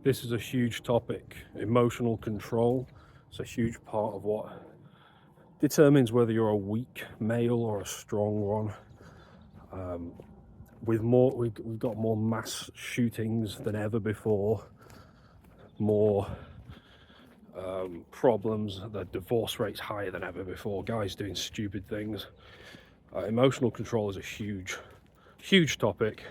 This is a huge topic. Emotional control. It's a huge part of what determines whether you're a weak male or a strong one. We've got more mass shootings than ever before, more problems. The divorce rate's higher than ever before. Guys doing stupid things. Emotional control is a huge topic.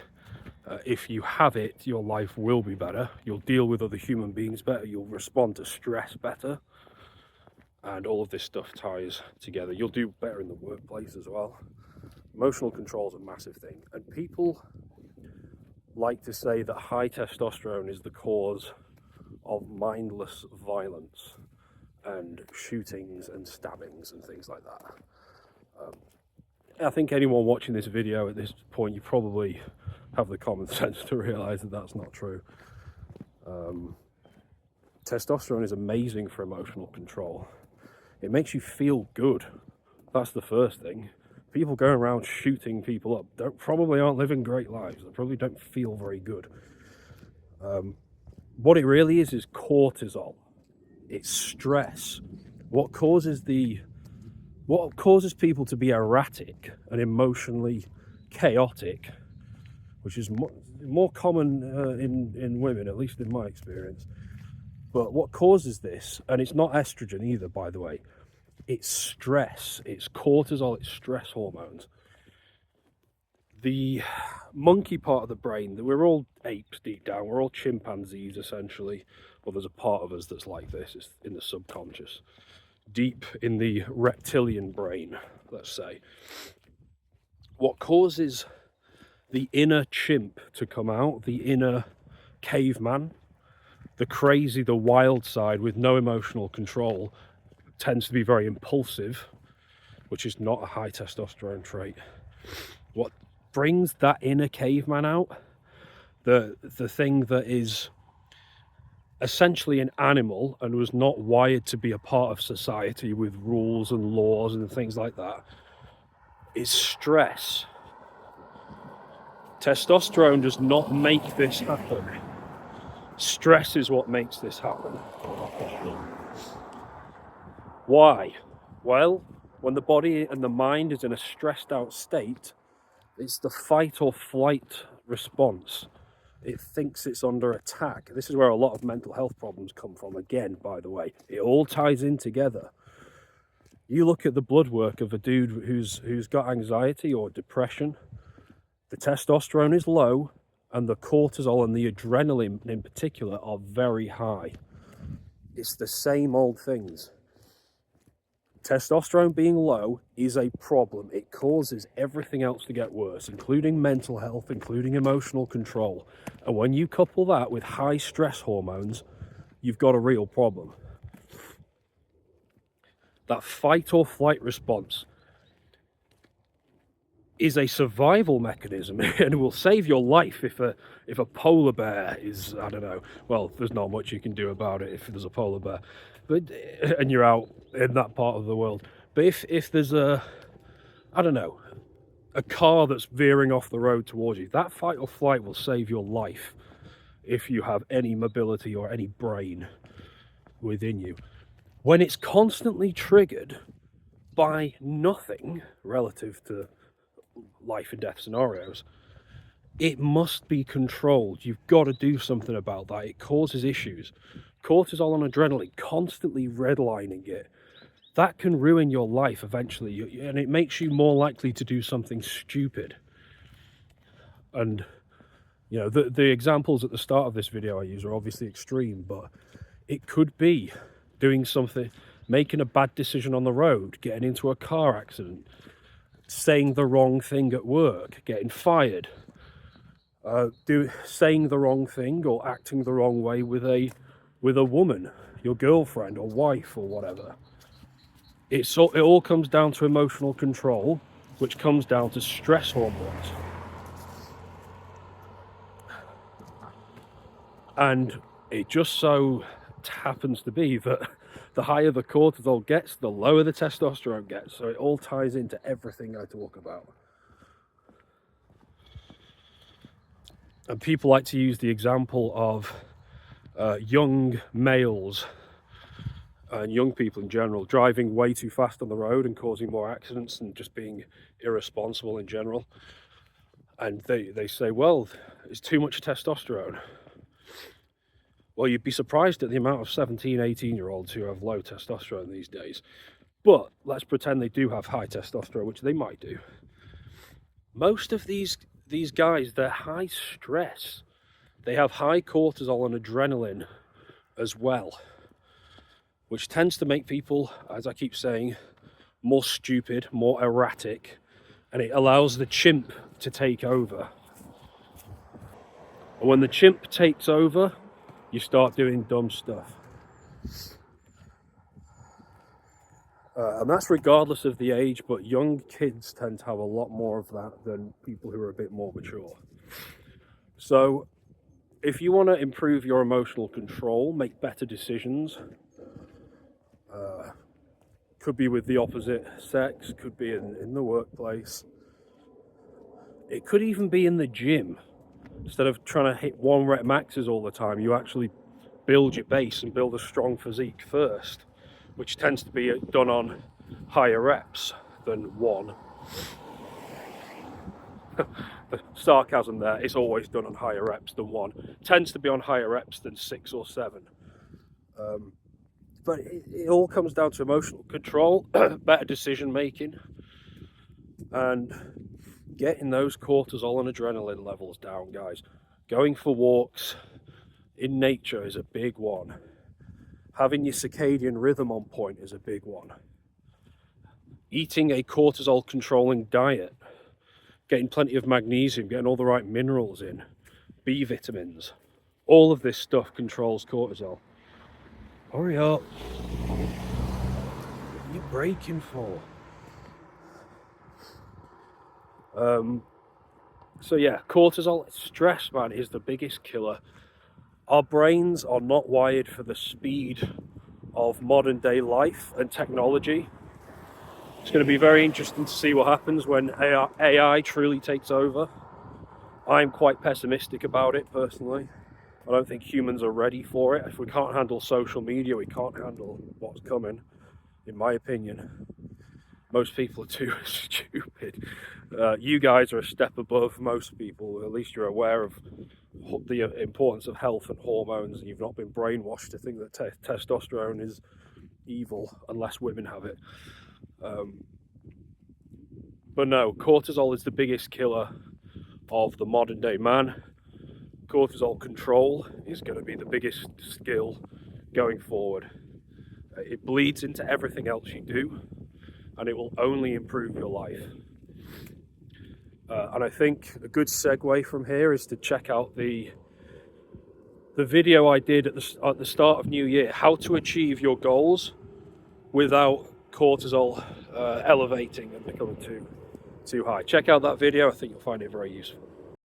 If you have it, your life will be better. You'll deal with other human beings better. You'll respond to stress better. And all of this stuff ties together. You'll do better in the workplace as well. Emotional control is a massive thing. And people like to say that high testosterone is the cause of mindless violence and shootings and stabbings and things like that. I think anyone watching this video at this point, you probably have the common sense to realize that that's not true. Testosterone is amazing for emotional control. It makes you feel good. That's the first thing. People going around shooting people up probably aren't living great lives. They probably don't feel very good. What it really is cortisol. It's stress. What causes people to be erratic and emotionally chaotic, which is more common in women, at least in my experience. But what causes this, and it's not estrogen either, by the way, it's stress, it's cortisol, it's stress hormones. The monkey part of the brain, we're all apes deep down, we're all chimpanzees essentially. Well, there's a part of us that's like this, it's in the subconscious, deep in the reptilian brain, let's say. What causes the inner chimp to come out, the inner caveman, the crazy, the wild side with no emotional control, tends to be very impulsive, which is not a high testosterone trait. What brings that inner caveman out, the thing that is essentially an animal and was not wired to be a part of society with rules and laws and things like that, is stress. Testosterone does not make this happen. Stress is what makes this happen. Why? Well, when the body and the mind is in a stressed out state, it's the fight or flight response. It thinks it's under attack. This is where a lot of mental health problems come from. Again, by the way, it all ties in together. You look at the blood work of a dude who's got anxiety or depression, the testosterone is low, and the cortisol and the adrenaline in particular are very high. It's the same old things. Testosterone being low is a problem. It causes everything else to get worse, including mental health, including emotional control. And when you couple that with high stress hormones, you've got a real problem. That fight or flight response is a survival mechanism and will save your life if a polar bear is, I don't know, well, there's not much you can do about it if there's a polar bear, but and you're out in that part of the world. But if there's a car that's veering off the road towards you, that fight or flight will save your life if you have any mobility or any brain within you. When it's constantly triggered by nothing relative to life and death scenarios, it must be controlled. You've got to do something about that. It causes issues. Cortisol and adrenaline, constantly redlining it, that can ruin your life eventually, and it makes you more likely to do something stupid. And you know, the examples at the start of this video I use are obviously extreme, but it could be doing something, making a bad decision on the road, getting into a car accident, saying the wrong thing at work, getting fired, saying the wrong thing or acting the wrong way with a woman, your girlfriend or wife or whatever. It all comes down to emotional control, which comes down to stress hormones. And it just so happens to be that the higher the cortisol gets, the lower the testosterone gets. So it all ties into everything I talk about. And people like to use the example of young males and young people in general driving way too fast on the road and causing more accidents and just being irresponsible in general. And they say, well, it's too much testosterone. Well, you'd be surprised at the amount of 17, 18-year-olds who have low testosterone these days. But let's pretend they do have high testosterone, which they might do. Most of these guys, they're high stress. They have high cortisol and adrenaline as well, which tends to make people, as I keep saying, more stupid, more erratic, and it allows the chimp to take over. And when the chimp takes over, you start doing dumb stuff. And that's regardless of the age, but young kids tend to have a lot more of that than people who are a bit more mature. So if you want to improve your emotional control, make better decisions, could be with the opposite sex, could be in the workplace, it could even be in the gym. Instead of trying to hit 1 rep maxes all the time, you actually build your base and build a strong physique first, which tends to be done on higher reps than 1. The sarcasm there, it's always done on higher reps than 1. Tends to be on higher reps than 6 or 7. But it all comes down to emotional control, better decision making, and getting those cortisol and adrenaline levels down, guys. Going for walks in nature is a big one. Having your circadian rhythm on point is a big one. Eating a cortisol controlling diet, getting plenty of magnesium, getting all the right minerals in, B vitamins, all of this stuff controls cortisol. Hurry up. What are you braking for? So yeah, cortisol, stress, man, is the biggest killer. Our brains are not wired for the speed of modern day life and technology. It's going to be very interesting to see what happens when AI truly takes over. I'm quite pessimistic about it personally. I don't think humans are ready for it. If we can't handle social media, we can't handle what's coming, in my opinion. Most people are too stupid. You guys are a step above most people. At least you're aware of the importance of health and hormones, and you've not been brainwashed to think that testosterone is evil unless women have it. But no, cortisol is the biggest killer of the modern day man. Cortisol control is going to be the biggest skill going forward. It bleeds into everything else you do, and it will only improve your life. And I think a good segue from here is to check out the video I did at the start of New Year, how to achieve your goals without cortisol elevating and becoming too high. Check out that video. I think you'll find it very useful.